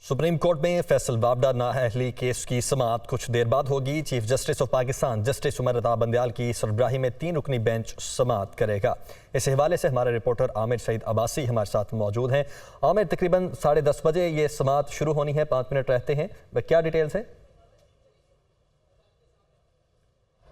Supreme court में Faisal वापडा नाअहली case की समाअत कुछ देर बाद होगी। Chief justice of Pakistan justice Umar Ata Bandial की सरबराही में 3 रुकनी बेंच समाअत करेगा। इस हवाले से हमारे रिपोर्टर आमिर सईद अब्बासी हमारे साथ मौजूद हैं। आमिर, तकरीबन 10:30 बजे ये समाअत शुरू होनी है, 5 मिनट रहते हैं, क्या डिटेल्स है?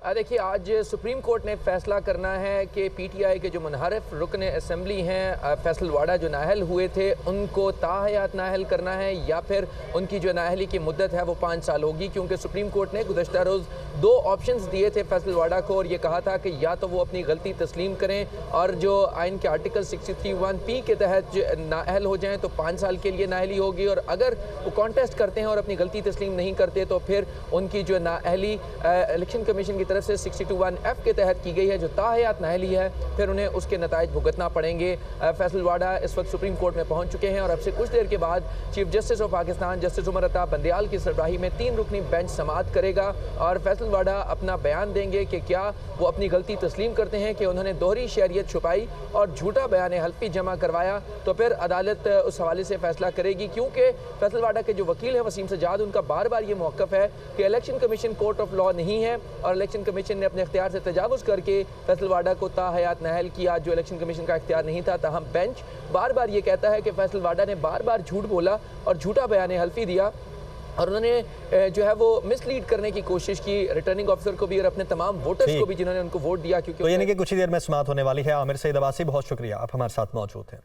देखिए, आज सुप्रीम कोर्ट ने फैसला करना है कि पीटीआई के जो मुनहरफ रुकन असम्बली हैं फैसल वाडा जो नाअहल हुए थे उनको ताहयात नाअहल करना है या फिर उनकी जो नाअहली की मुद्दत है वो 5 साल होगी। क्योंकि सुप्रीम कोर्ट ने गुज़श्ता रोज़ 2 ऑप्शंस दिए थे फैसल वाडा को और ये कहा था कि या तो वो अपनी गलती तस्लीम करें और जो आइन के आर्टिकल 63(1)P के तहत नाअहल हो जाएँ तो 5 साल के लिए नाअहली होगी, और अगर वो कॉन्टेस्ट करते हैं और अपनी गलती तस्लीम नहीं करते तो फिर उनकी जो नाअहली इलेक्शन कमीशन की तरफ से 62(1)F के तहत की गई है, जो ताहयात नाअहली है, फिर उन्हें उसके नताइज भुगतना पड़ेंगे। फैसल वाडा इस वक्त सुप्रीम कोर्ट में पहुंच चुके हैं और अब से कुछ देर के बाद chief justice of Pakistan justice Umar Ata Bandial की सरबराही में 3 रुकनी बेंच समाअत करेगा और फैसल वाडा अपना बयान देंगे कि क्या वो अपनी गलती तस्लीम करते हैं कि उन्होंने दोहरी शहरियत छुपाई और झूठा बयान हल्फी जमा करवाया। तो फिर अदालत उस हवाले से फैसला करेगी। क्योंकि फैसल वाडा के जो वकील हैं वसीम सजाद, उनका बार बार ये मौक़िफ़ है कि election commission court of law नहीं है और इलेक्शन कमीशन ने अपने इख्तियार से तजावुज़ करके फैसल वाडा को ताहयात नाअहल किया, जो इलेक्शन कमीशन का इख्तियार नहीं था। ताहम बेंच बार बार ये कहता है कि फैसल वाडा ने बार बार झूठ बोला और झूठा बयान हल्फी दिया और उन्होंने जो है वो मिसलीड करने की कोशिश की रिटर्निंग ऑफिसर को भी और अपने तमाम वोटर्स को भी जिन्होंने उनको वोट दिया। क्योंकि तो यानी कि कुछ ही देर में समाअत होने वाली है। आमिर सईद अब्बासी, बहुत शुक्रिया, आप हमारे साथ मौजूद हैं।